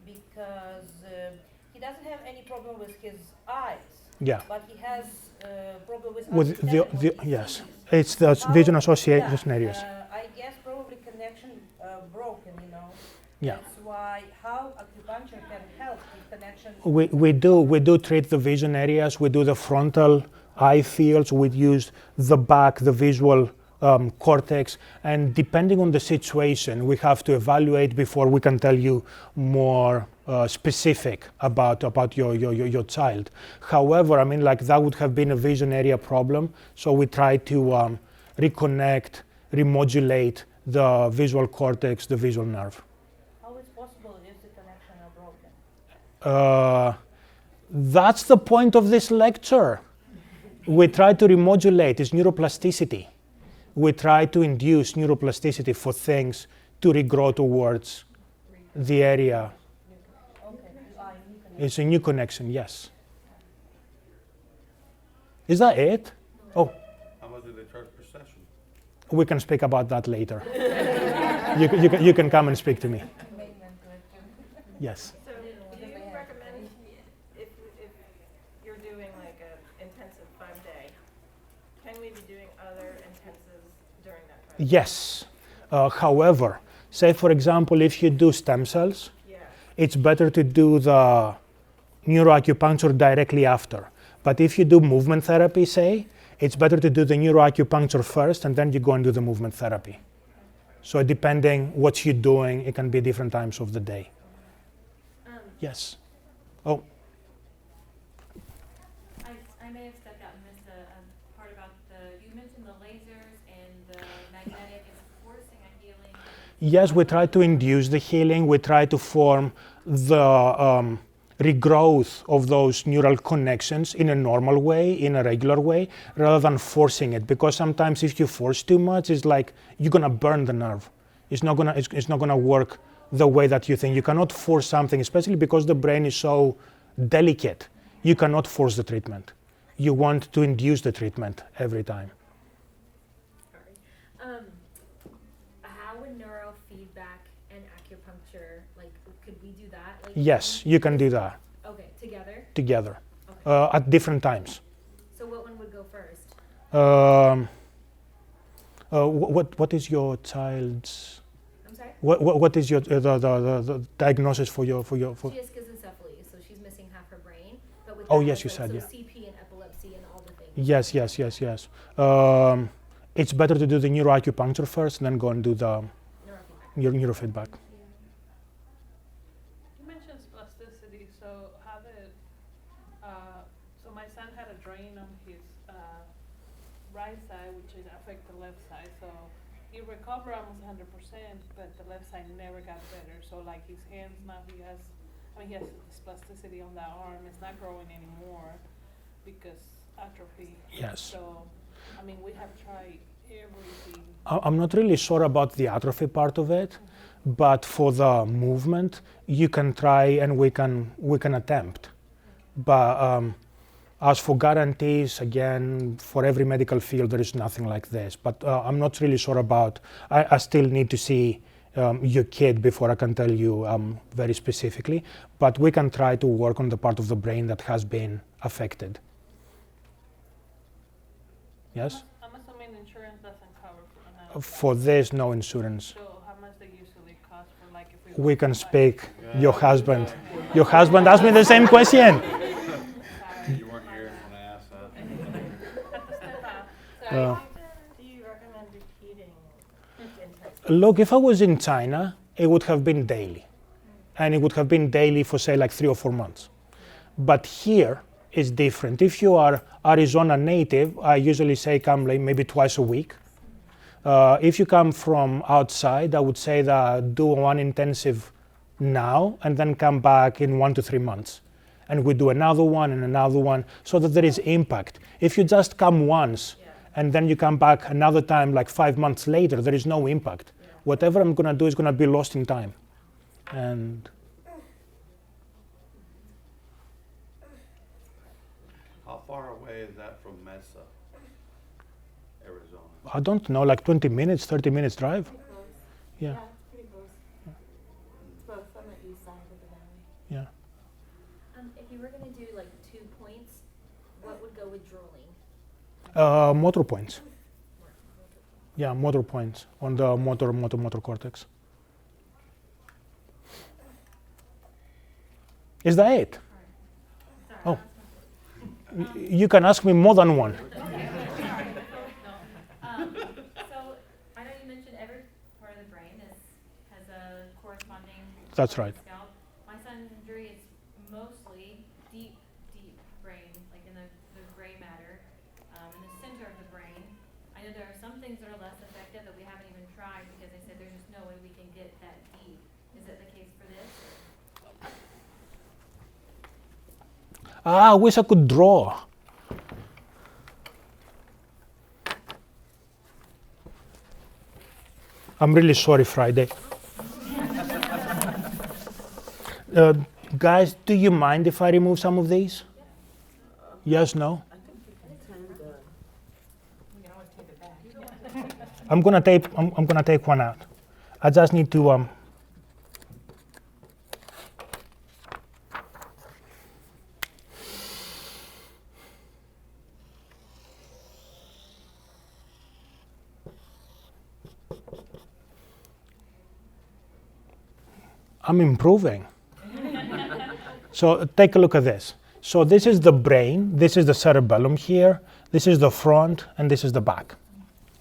because he doesn't have any problem with his eyes, Yeah. but he has problem with With understanding what he yes, sees. it's the How- vision association yeah, areas. I guess probably connection broken, you know. Yeah. That's why how acupuncture can help the connection. We do treat the vision areas. We do the frontal eye fields. We use the back, the visual cortex, and depending on the situation, we have to evaluate before we can tell you more specific about your child. However, I mean, like that would have been a vision area problem, so we try to reconnect, remodulate the visual cortex, the visual nerve. How is possible if the connection are broken? That's the point of this lecture. We try to remodulate, it's neuroplasticity. We try to induce neuroplasticity for things to regrow towards the area. Okay, It's a new connection, yes. Is that it? Oh, How much do they charge per session? we can speak about that later. You can come and speak to me. Yes. So do you recommend if you're doing like an intensive 5-day, can we be doing other intensives during that time? Yes. However, say for example, if you do stem cells, Yeah. it's better to do the neuroacupuncture directly after. But if you do movement therapy, say, it's better to do the neuroacupuncture first and then you go and do the movement therapy. So depending what you're doing, it can be different times of the day. Yes. Oh, I may have stepped out and missed a part about you mentioned the lasers and the magnetic is forcing a healing. yes, we try to induce the healing. We try to form the regrowth of those neural connections in a normal way, in a regular way, rather than forcing it. Because sometimes if you force too much, it's like you're gonna burn the nerve. It's not gonna work the way that you think. You cannot force something, especially because the brain is so delicate. You cannot force the treatment. You want to induce the treatment every time. How would neurofeedback and acupuncture, like, could we do that? Like, Yes, you can do that Okay, together? together Okay. at different times. So what one would go first? What is your child's? I'm sorry? What is your the diagnosis for your? She has schizencephaly, so she's missing half her brain. But with Oh, that, yes, it's you like, said, so yeah. CP and epilepsy and all the things. Yes. It's better to do the neuroacupuncture first, and then go and do the neurofeedback. You mentioned plasticity, so so my son had a drain on his right side, which affect the left side. So he recovered almost 100%, but the left side never got better. So like his hands now, he has this plasticity on that arm. It's not growing anymore because atrophy. Yes. So, I mean, we have tried everything. I'm not really sure about the atrophy part of it, but for the movement, you can try and we can attempt. But as for guarantees, again, for every medical field, there is nothing like this. But I'm not really sure about. I still need to see your kid before I can tell you very specifically. But we can try to work on the part of the brain that has been affected. Yes? I'm assuming insurance doesn't cover for this, no insurance. So how much they usually cost for like if we can speak. Your husband asked me the same question. You weren't here when I asked that. Do you recommend repeating intensive? Look, if I was in China, it would have been daily. And it would have been daily for, say, like 3 or 4 months. But here is different. If you are Arizona native, I usually say come like maybe twice a week. If you come from outside, I would say that do one intensive now and then come back in 1 to 3 months. And we do another one and another one so that there is impact. If you just come once and then you come back another time like 5 months later, there is no impact. Whatever I'm gonna do is gonna be lost in time. And How far away is that from Mesa, Arizona? I don't know, like 20 minutes, 30 minutes drive. Pretty close. Yeah. Pretty close. It's both on the east side of the valley. Yeah. If you were gonna do like 2 points, what would go with drooling? Motor points. Yeah, motor points on the motor cortex. Is that it? Oh, you can ask me more than one. So I know you mentioned every part of the brain has a corresponding That's part right. of the scalp. My son's injury is mostly deep brain, like in the gray matter, in the center of the brain. I know there are some things that are less effective that we haven't even tried because they said there's just no way we can get that deep. Is it the case for this? I wish I could draw. I'm really sorry, Friday. Guys, do you mind if I remove some of these? Yes, no? I think you can turn the. You can always take it back. I'm gonna take one out. I just need to I'm improving. So take a look at this. So this is the brain, this is the cerebellum here, this is the front, and this is the back.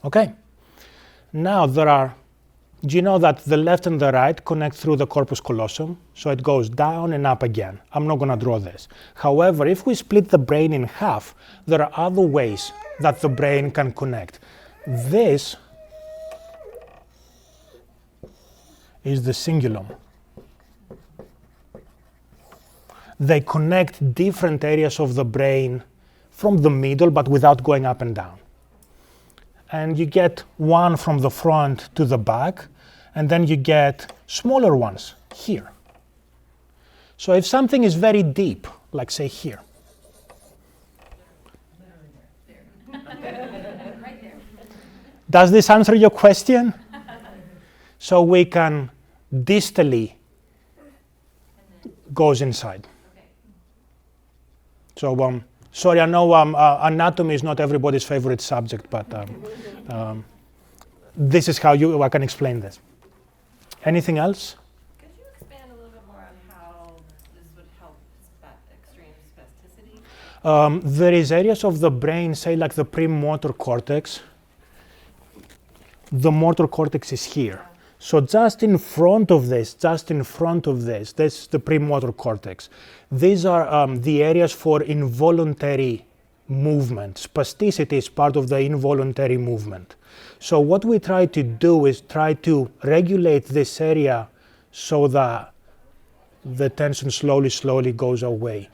Okay? Now do you know that the left and the right connect through the corpus callosum? So it goes down and up again. I'm not gonna draw this. However, if we split the brain in half, there are other ways that the brain can connect. This is the cingulum. They connect different areas of the brain from the middle, but without going up and down. And you get one from the front to the back, and then you get smaller ones here. So if something is very deep, like say here, Right there. does this answer your question? So we can distally goes inside. So sorry, I know anatomy is not everybody's favorite subject, but this is how I can explain this. Anything else? Could you expand a little bit more on how this would help extreme spasticity? There is areas of the brain, say like the premotor cortex. The motor cortex is here. So just in front of this, this is the premotor cortex. These are the areas for involuntary movement. Spasticity is part of the involuntary movement. So what we try to do is try to regulate this area so that the tension slowly goes away.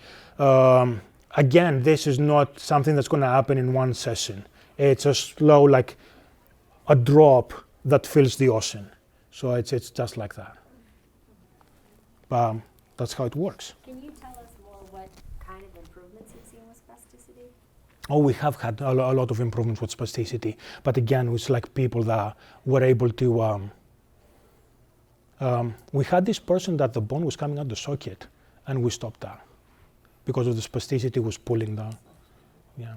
Again, this is not something that's going to happen in one session. It's a slow, like a drop that fills the ocean. So it's just like that. That's how it works. Can you tell us more what kind of improvements you've seen with spasticity? Oh, we have had a lot of improvements with spasticity. But again, it's like people that were able to... we had this person that the bone was coming out the socket, and we stopped that because of the spasticity was pulling down. Yeah.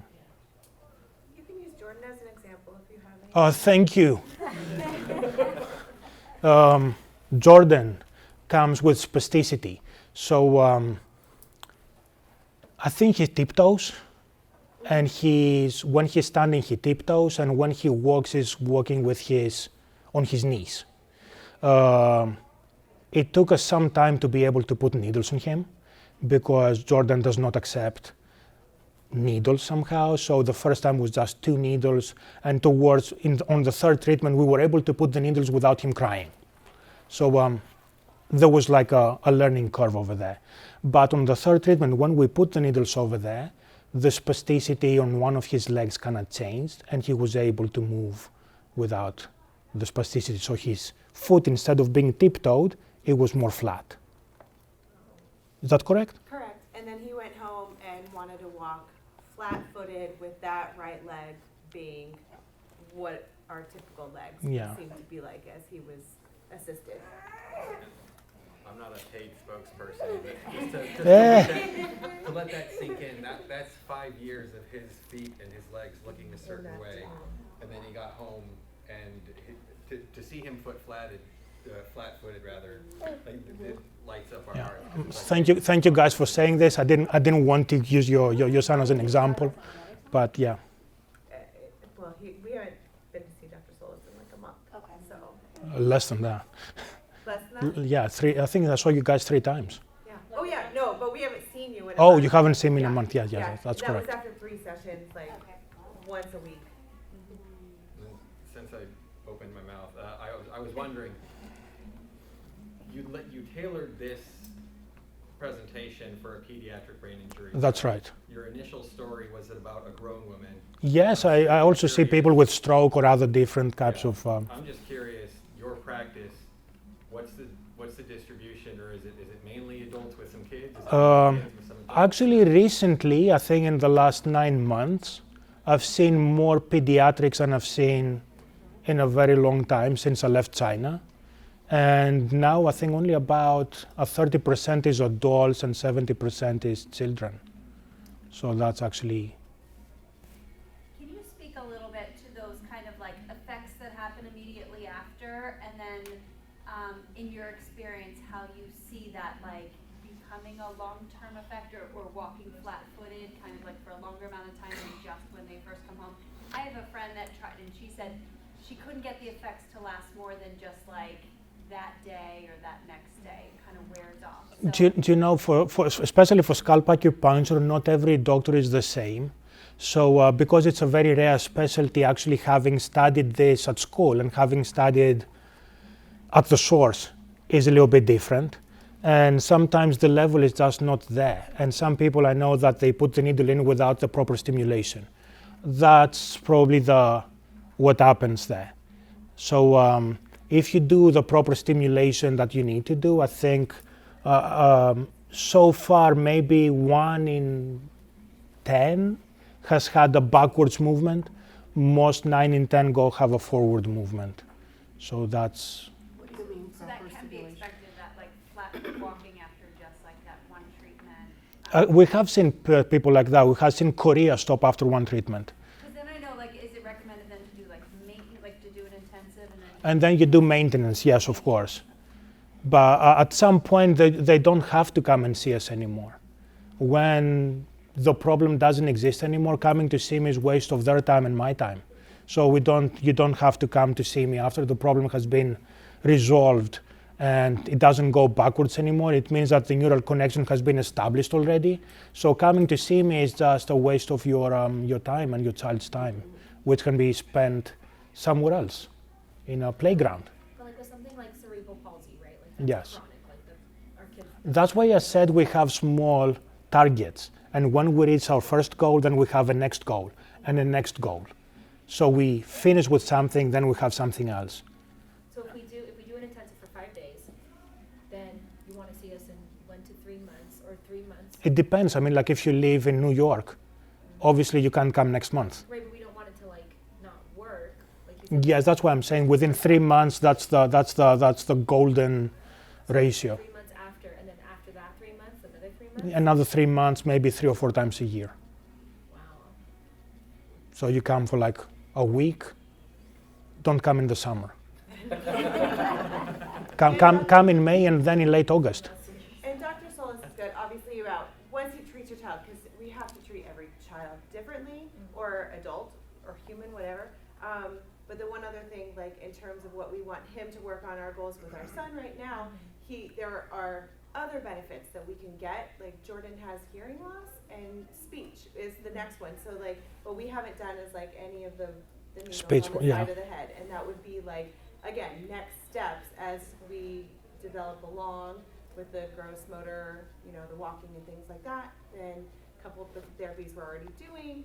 You can use Jordan as an example if you have any. Thank you. Jordan comes with spasticity. So I think he tiptoes, and when he's standing, he tiptoes, and when he walks, he's walking with on his knees. It took us some time to be able to put needles on him because Jordan does not accept needles somehow. So the first time was just 2 needles, and on the third treatment, we were able to put the needles without him crying. So there was like a learning curve over there. But on the third treatment, when we put the needles over there, the spasticity on one of his legs kind of changed, and he was able to move without the spasticity. So his foot, instead of being tiptoed, it was more flat. Is that correct? Correct. And then he went home and wanted to walk flat-footed with that right leg being what our typical legs seem to be like as he was assisted. I'm not a paid spokesperson, but just to let that sink in, that's 5 years of his feet and his legs looking a certain way, and then he got home, and to see him flat-footed rather, it lights up our heart. Thank you guys for saying this. I didn't want to use your son as an example, but yeah. Well, we haven't been to see Dr. Solis in like a month. Okay. So. Less than that. Less than that? Yeah, 3. I think I saw you guys 3 times. Yeah. Oh yeah, no, but we haven't seen you in a month. Oh, you haven't seen me in a month. Yeah, that's correct. That was after 3 sessions, like once a week. Since I opened my mouth, I was wondering, you tailored this presentation for a pediatric brain injury. That's right. Your initial story was about a grown woman. Yes, I also see people with stroke or other different types of... I'm just curious, your practice, what's the distribution, or is it mainly adults with some kids? Actually, recently, I think in the last 9 months, I've seen more pediatrics than I've seen in a very long time since I left China. And now I think only about 30% is adults and 70% is children. So that's actually... Can you speak a little bit to those kind of like effects that happen immediately after, and then in your experience, how you see that like becoming a long-term effect, or walking flat-footed kind of like for a longer amount of time than just when they first come home? I have a friend that tried, and she said she couldn't get the effects to last more than just like that day or that next day. It kind of wears off. So Do you know, for especially for scalp acupuncture, not every doctor is the same. So because it's a very rare specialty, actually having studied this at school and having studied at the source is a little bit different. And sometimes the level is just not there. And some people I know that they put the needle in without the proper stimulation. That's probably what happens there. So if you do the proper stimulation that you need to do, I think so far maybe 1 in 10 has had a backwards movement. Most 9 in 10 have a forward movement. So that's... what do you mean? So that can be expected, that like flat walking after just like that one treatment? We have seen people like that. We have seen Korea stop after 1 treatment. Because then I know, like, is it recommended then to do like maintenance, like to do an intensive and then... And then you do maintenance, yes, of course. But at some point, they don't have to come and see us anymore. When the problem doesn't exist anymore. Coming to see me is waste of their time and my time. So you don't have to come to see me after the problem has been resolved and it doesn't go backwards anymore. It means that the neural connection has been established already. So coming to see me is just a waste of your time and your child's time, which can be spent somewhere else, in a playground. But like with something like cerebral palsy, right? Like that's Yes. chronic, like our kids. That's why I said we have small targets. And when we reach our first goal, then we have a next goal and a next goal. So we finish with something, then we have something else. So if we do an intensive for 5 days, then you want to see us in 1 to 3 months or 3 months. It depends. I mean, like if you live in New York, obviously you can't come next month. Right, but we don't want it to like not work. Like you said, Yes, that's why I'm saying within 3 months, that's the golden ratio. 3 months after, and then after that 3 months, another 3 months. Another 3 months, maybe 3 or 4 times a year. Wow. So you come for like a week. Don't come in the summer. come in May and then in late August. And Dr. Solis is good, obviously, about once you treat your child, because we have to treat every child differently, or adult, or human, whatever. But the one other thing, like in terms of what we want him to work on our goals with our son right now, there are other benefits that we can get. Like Jordan has hearing loss, and speech is the next one. So like, what we haven't done is like any of the needles Speech, on the yeah. side of the head, and that would be like, again, next steps as we develop along with the gross motor, the walking and things like that. Then a couple of the therapies we're already doing,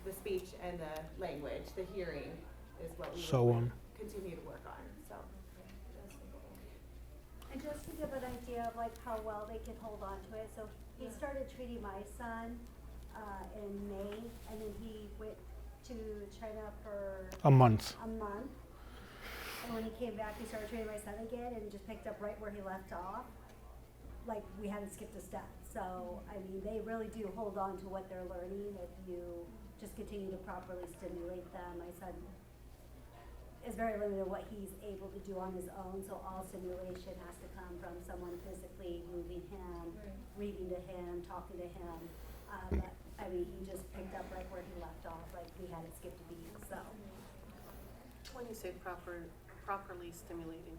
the speech and the language, the hearing is what we would continue to work on. So. And just to give an idea of like how well they can hold on to it, so he started treating my son in May, and then he went to China for A month. And when he came back, he started treating my son again and just picked up right where he left off. Like we hadn't skipped a step. So, I mean, they really do hold on to what they're learning if you just continue to properly stimulate them. My son is very limited in what he's able to do on his own, so all stimulation has to come from someone physically moving him, reading to him, talking to him. But, I mean, he just picked up right where he left off, like we hadn't skipped a beat, so. When you say properly stimulating,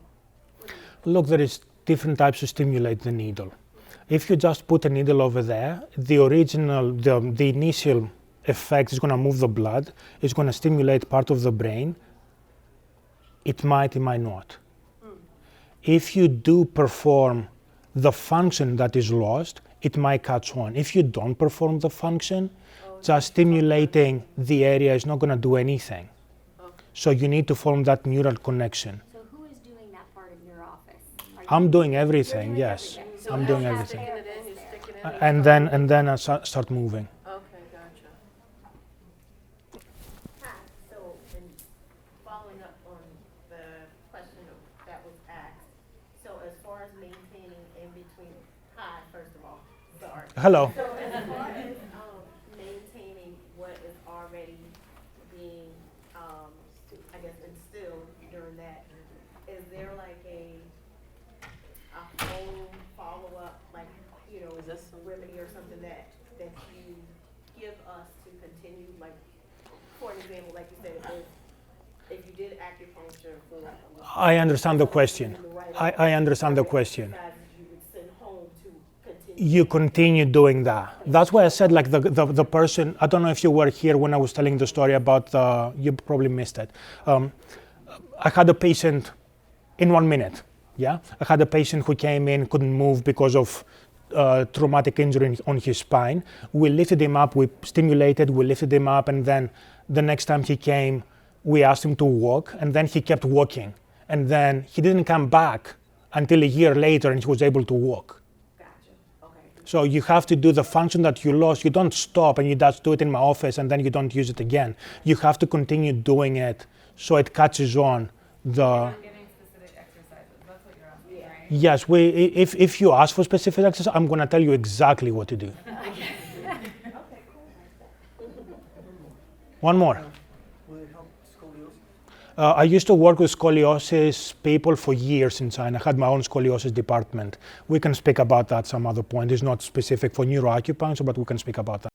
what do you mean? Look, there is different types to stimulate the needle. If you just put a needle over there, the initial effect is going to move the blood, it's going to stimulate part of the brain. It might not. If you do perform the function that is lost, it might catch on. If you don't perform the function, just stimulating the area is not going to do anything. So you need to form that neural connection. So who is doing that part in your office? I'm doing everything, yes. So I'm you doing have everything. therapists You there. stick it in. And then I start moving. Okay, gotcha. Hi, so in following up on the question that was asked, so as far as maintaining in between, hi, first of all, sorry. Hello. So as far as maintaining what is already being, I guess, instilled during that, is there like a whole follow-up, like, is this a remedy or something that you give us to continue, like, for an example, like you said, if you did acupuncture for I understand the question. I understand the question. you would send home to continue. You continue doing that. That's why I said, like, the person, I don't know if you were here when I was telling the story about you probably missed it. I had a patient in 1 minute, yeah? I had a patient who came in, couldn't move because of traumatic injury on his spine. We lifted him up, we stimulated, we lifted him up, and then the next time he came, we asked him to walk, and then he kept walking. And then he didn't come back until a year later, and he was able to walk. Gotcha, okay. So you have to do the function that you lost. You don't stop and you just do it in my office and then you don't use it again. You have to continue doing it so it catches on. Getting specific exercises, that's what you're asking, right? Yes, if you ask for specific exercise, I'm going to tell you exactly what to do. One more. Will it help scoliosis? I used to work with scoliosis people for years in China. I had my own scoliosis department. We can speak about that some other point. It's not specific for neuroacupuncture, but we can speak about that.